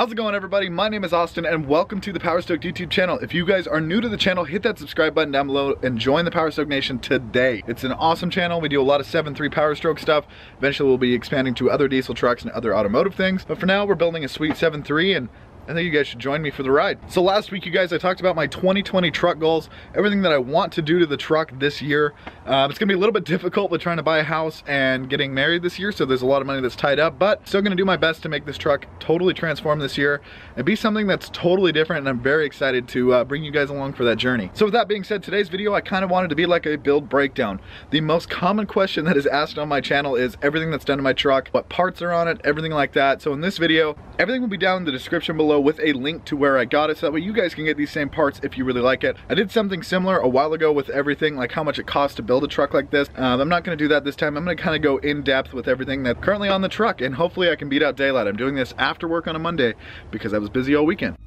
How's it going, everybody? My name is Austin and welcome to the Powerstroke YouTube channel. If you guys are new to the channel, hit that subscribe button down below and join the Powerstroke Nation today. It's an awesome channel. We do a lot of 7.3 Powerstroke stuff. Eventually we'll be expanding to other diesel trucks and other automotive things. But for now, we're building a sweet 7.3 and I think you guys should join me for the ride. So last week, you guys, I talked about my 2020 truck goals, everything that I want to do to the truck this year. It's gonna be a little bit difficult with trying to buy a house and getting married this year, so there's a lot of money that's tied up, but still gonna do my best to make this truck totally transform this year and be something that's totally different, and I'm very excited to bring you guys along for that journey. So with that being said, today's video, I kind of wanted to be like a build breakdown. The most common question that is asked on my channel is everything that's done to my truck, what parts are on it, everything like that. So in this video, everything will be down in the description below with a link to where I got it, so that way you guys can get these same parts if you really like it. I did something similar a while ago with everything, like how much it costs to build a truck like this. I'm not going to do that this time. I'm going to kind of go in depth with everything that's currently on the truck, and hopefully I can beat out daylight. I'm doing this after work on a Monday because I was busy all weekend.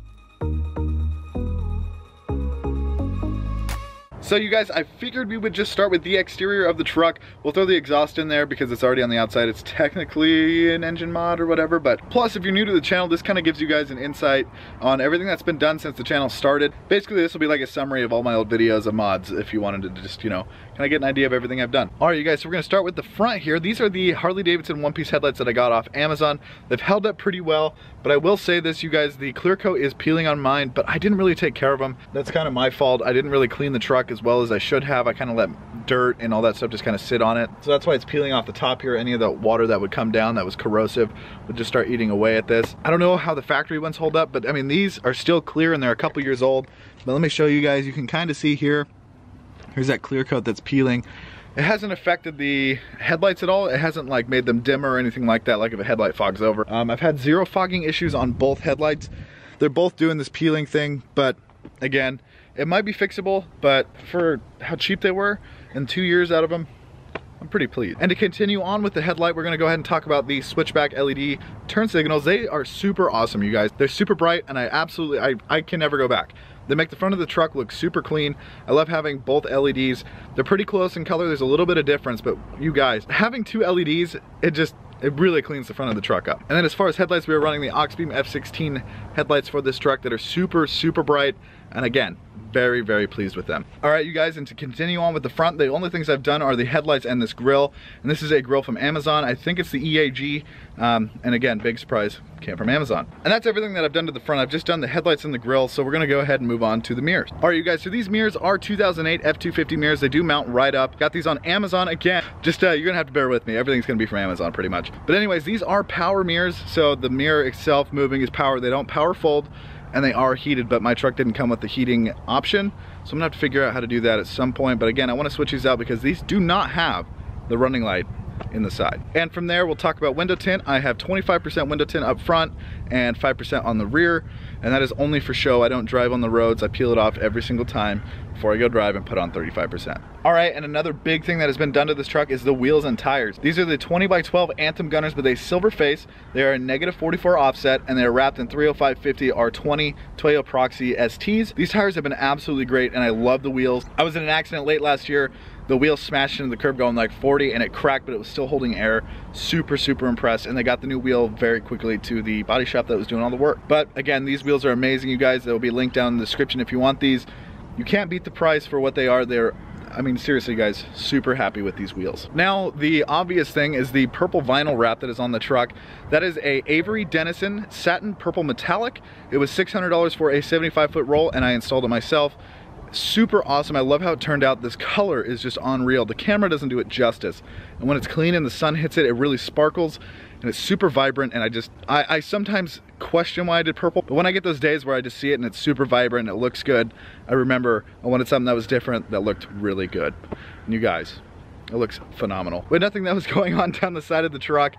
So you guys, I figured we would just start with the exterior of the truck. We'll throw the exhaust in there because it's already on the outside. It's technically an engine mod or whatever, but plus if you're new to the channel, this kind of gives you guys an insight on everything that's been done since the channel started. Basically, this will be like a summary of all my old videos of mods if you wanted to just, you know, kind of get an idea of everything I've done. All right, you guys, so we're gonna start with the front here. These are the Harley-Davidson one-piece headlights that I got off Amazon. They've held up pretty well, but I will say this, you guys, the clear coat is peeling on mine, but I didn't really take care of them. That's kind of my fault. I didn't really clean the truck as well as I should have. I kind of let dirt and all that stuff just kind of sit on it. So that's why it's peeling off the top here. Any of the water that would come down that was corrosive would just start eating away at this. I don't know how the factory ones hold up, but I mean, these are still clear and they're a couple years old. But let me show you guys. You can kind of see here, here's that clear coat that's peeling. It hasn't affected the headlights at all. It hasn't like made them dimmer or anything like that, like if a headlight fogs over. I've had zero fogging issues on both headlights. They're both doing this peeling thing, but again, it might be fixable, but for how cheap they were and 2 years out of them, I'm pretty pleased. And to continue on with the headlight, we're gonna go ahead and talk about the switchback LED turn signals. They are super awesome, you guys. They're super bright, and I can never go back. They make the front of the truck look super clean. I love having both LEDs. They're pretty close in color. There's a little bit of difference, but you guys, having two LEDs, it really cleans the front of the truck up. And then as far as headlights, we are running the Oxbeam F16 headlights for this truck that are super, super bright. And again, very, very pleased with them. All right, you guys, and to continue on with the front, the only things I've done are the headlights and this grill. And this is a grill from Amazon. I think it's the EAG. And again, big surprise, came from Amazon. And that's everything that I've done to the front. I've just done the headlights and the grill, so we're gonna go ahead and move on to the mirrors. All right, you guys, so these mirrors are 2008 F250 mirrors. They do mount right up. Got these on Amazon. Again, just you're gonna have to bear with me. Everything's gonna be from Amazon pretty much. But anyways, these are power mirrors, so the mirror itself moving is power. They don't power fold, and they are heated, but my truck didn't come with the heating option, so I'm gonna have to figure out how to do that at some point. But again, I wanna switch these out because these do not have the running light in the side. And from there, we'll talk about window tint. I have 25% window tint up front and 5% on the rear, and that is only for show. I don't drive on the roads. I peel it off every single time before I go drive and put on 35%. All right, and another big thing that has been done to this truck is the wheels and tires. These are the 20x12 Anthem Gunners with a silver face. They are a -44 offset, and they're wrapped in 305/50 R20 Toyo Proxy STs. These tires have been absolutely great, and I love the wheels. I was in an accident late last year. The wheel smashed into the curb going like 40 and it cracked, but it was still holding air. Super, super impressed. And they got the new wheel very quickly to the body shop that was doing all the work. But again, these wheels are amazing, you guys. They'll be linked down in the description if you want these. You can't beat the price for what they are. I mean, seriously, guys, super happy with these wheels. Now, the obvious thing is the purple vinyl wrap that is on the truck. That is a Avery Dennison satin purple metallic. It was $600 for a 75-foot roll, and I installed it myself. Super awesome. I love how it turned out. This color is just unreal. The camera doesn't do it justice. And when it's clean and the sun hits it, it really sparkles and it's super vibrant. And I sometimes question why I did purple, but when I get those days where I just see it and it's super vibrant and it looks good, I remember I wanted something that was different, that looked really good. And you guys, it looks phenomenal. With nothing that was going on down the side of the truck,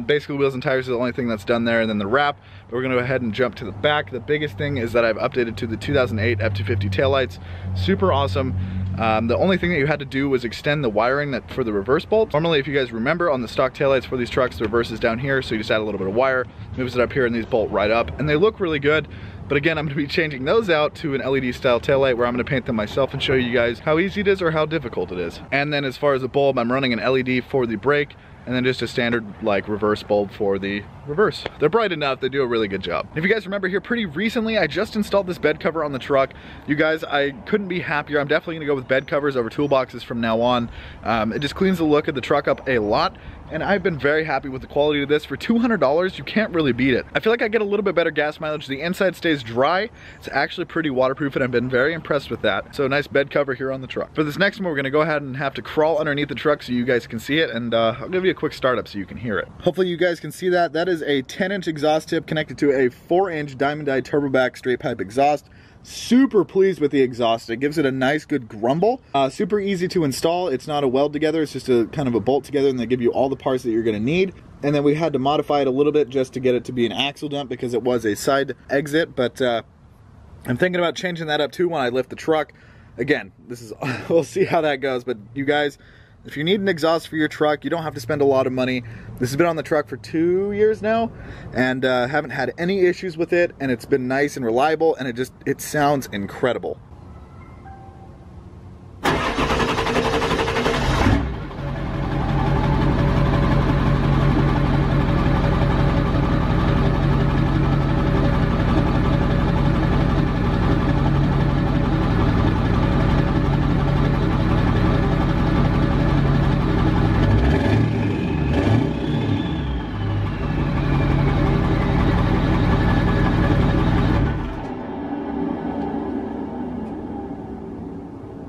basically wheels and tires are the only thing that's done there, and then the wrap. But we're gonna go ahead and jump to the back. The biggest thing is that I've updated to the 2008 F250 taillights. Super awesome. The only thing that you had to do was extend the wiring for the reverse bolt. Normally, if you guys remember, on the stock taillights for these trucks, the reverse is down here, so you just add a little bit of wire, moves it up here, and these bolt right up, and they look really good. But again, I'm gonna be changing those out to an LED style taillight where I'm gonna paint them myself and show you guys how easy it is or how difficult it is. And then as far as the bulb, I'm running an LED for the brake, and then just a standard like reverse bulb for the reverse. They're bright enough, they do a really good job. If you guys remember here, pretty recently I just installed this bed cover on the truck. You guys, I couldn't be happier. I'm definitely gonna go with bed covers over toolboxes from now on. It just cleans the look of the truck up a lot, and I've been very happy with the quality of this. For $200, you can't really beat it. I feel like I get a little bit better gas mileage. The inside stays dry. It's actually pretty waterproof, and I've been very impressed with that. So a nice bed cover here on the truck. For this next one, we're gonna go ahead and have to crawl underneath the truck so you guys can see it, and I'll give you a quick startup so you can hear it. Hopefully you guys can see that. That is a 10-inch exhaust tip connected to a 4-inch diamond dyed turbo back straight pipe exhaust. Super pleased with the exhaust. It gives it a nice good grumble. Super easy to install. It's not a weld together, it's just a kind of a bolt together, and they give you all the parts that you're gonna need. And then we had to modify it a little bit just to get it to be an axle dump because it was a side exit, but I'm thinking about changing that up too when I lift the truck. Again, this is, we'll see how that goes, but you guys, if you need an exhaust for your truck, you don't have to spend a lot of money. This has been on the truck for 2 years now, and haven't had any issues with it, and it's been nice and reliable, and it sounds incredible.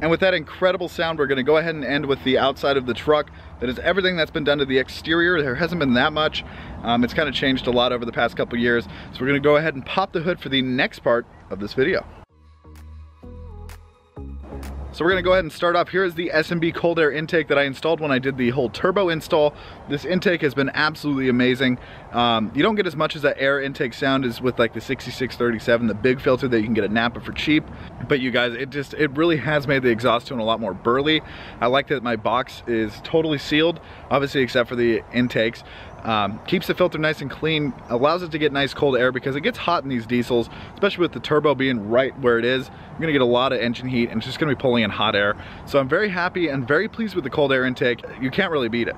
And with that incredible sound, we're gonna go ahead and end with the outside of the truck. That is everything that's been done to the exterior. There hasn't been that much. It's kind of changed a lot over the past couple years. So we're gonna go ahead and pop the hood for the next part of this video. So we're gonna go ahead and start off. Here is the S&B cold air intake that I installed when I did the whole turbo install. This intake has been absolutely amazing. You don't get as much as that air intake sound as with like the 6637, the big filter that you can get at Napa for cheap. But you guys, it really has made the exhaust tone a lot more burly. I like that my box is totally sealed, obviously except for the intakes. Keeps the filter nice and clean, allows it to get nice cold air because it gets hot in these diesels, especially with the turbo being right where it is. You're gonna get a lot of engine heat and it's just gonna be pulling in hot air. So I'm very happy and very pleased with the cold air intake. You can't really beat it.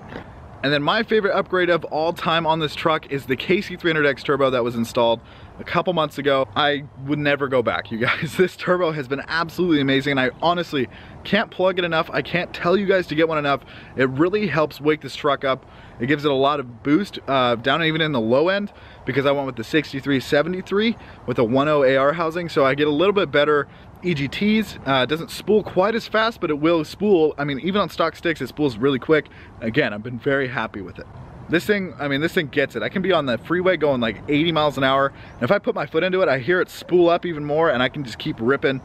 And then my favorite upgrade of all time on this truck is the KC300X turbo that was installed a couple months ago. I would never go back, you guys. This turbo has been absolutely amazing, and I honestly can't plug it enough. I can't tell you guys to get one enough. It really helps wake this truck up. It gives it a lot of boost down even in the low end, because I went with the 6373 with a 1.0 AR housing, so I get a little bit better EGTs. It doesn't spool quite as fast, but it will spool. I mean, even on stock sticks, it spools really quick. Again, I've been very happy with it. This thing, I mean, this thing gets it. I can be on the freeway going like 80 miles an hour, and if I put my foot into it, I hear it spool up even more, and I can just keep ripping.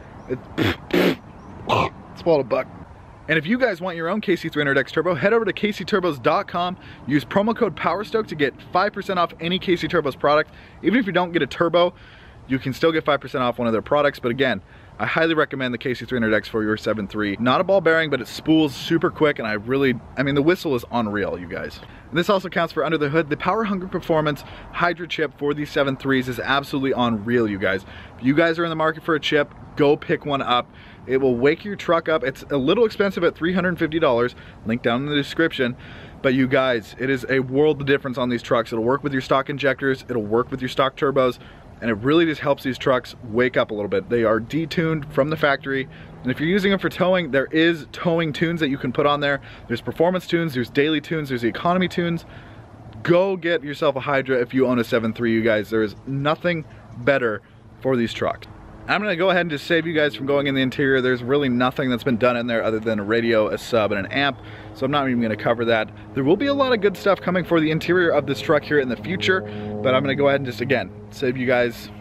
Swallowed a buck. And if you guys want your own KC300X turbo, head over to KCTurbos.com, use promo code Powerstroke to get 5% off any KCTurbos product. Even if you don't get a turbo, you can still get 5% off one of their products. But again, I highly recommend the KC300X for your 7.3. Not a ball bearing, but it spools super quick, and I mean, the whistle is unreal, you guys. And this also counts for under the hood. The Power Hungry Performance Hydra chip for these 7.3s is absolutely unreal, you guys. If you guys are in the market for a chip, go pick one up. It will wake your truck up. It's a little expensive at $350, link down in the description. But you guys, it is a world of difference on these trucks. It'll work with your stock injectors, it'll work with your stock turbos, and it really just helps these trucks wake up a little bit. They are detuned from the factory, and if you're using them for towing, there is towing tunes that you can put on there. There's performance tunes, there's daily tunes, there's the economy tunes. Go get yourself a Hydra if you own a 7.3, you guys. There is nothing better for these trucks. I'm gonna go ahead and just save you guys from going in the interior. There's really nothing that's been done in there other than a radio, a sub, and an amp, so I'm not even gonna cover that. There will be a lot of good stuff coming for the interior of this truck here in the future, but I'm gonna go ahead and just, again, save you guys.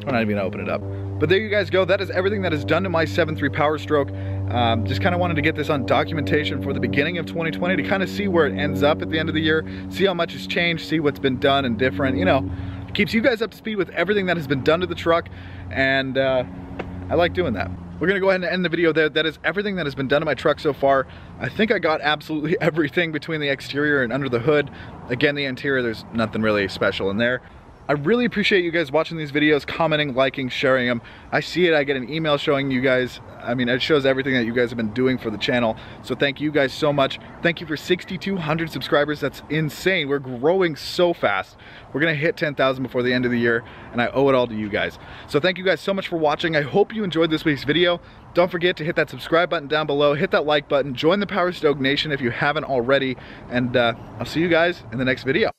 I'm not even gonna open it up. But there you guys go. That is everything that is done to my 7.3 Powerstroke. Just kind of wanted to get this on documentation for the beginning of 2020 to kind of see where it ends up at the end of the year, see how much has changed, see what's been done and different, you know. Keeps you guys up to speed with everything that has been done to the truck, and I like doing that. We're gonna go ahead and end the video there. That is everything that has been done to my truck so far. I think I got absolutely everything between the exterior and under the hood. Again, the interior, there's nothing really special in there. I really appreciate you guys watching these videos, commenting, liking, sharing them. I see it, I get an email showing you guys. I mean, it shows everything that you guys have been doing for the channel. So thank you guys so much. Thank you for 6,200 subscribers. That's insane. We're growing so fast. We're gonna hit 10,000 before the end of the year, and I owe it all to you guys. So thank you guys so much for watching. I hope you enjoyed this week's video. Don't forget to hit that subscribe button down below, hit that like button, join the Powerstroke Nation if you haven't already, and I'll see you guys in the next video.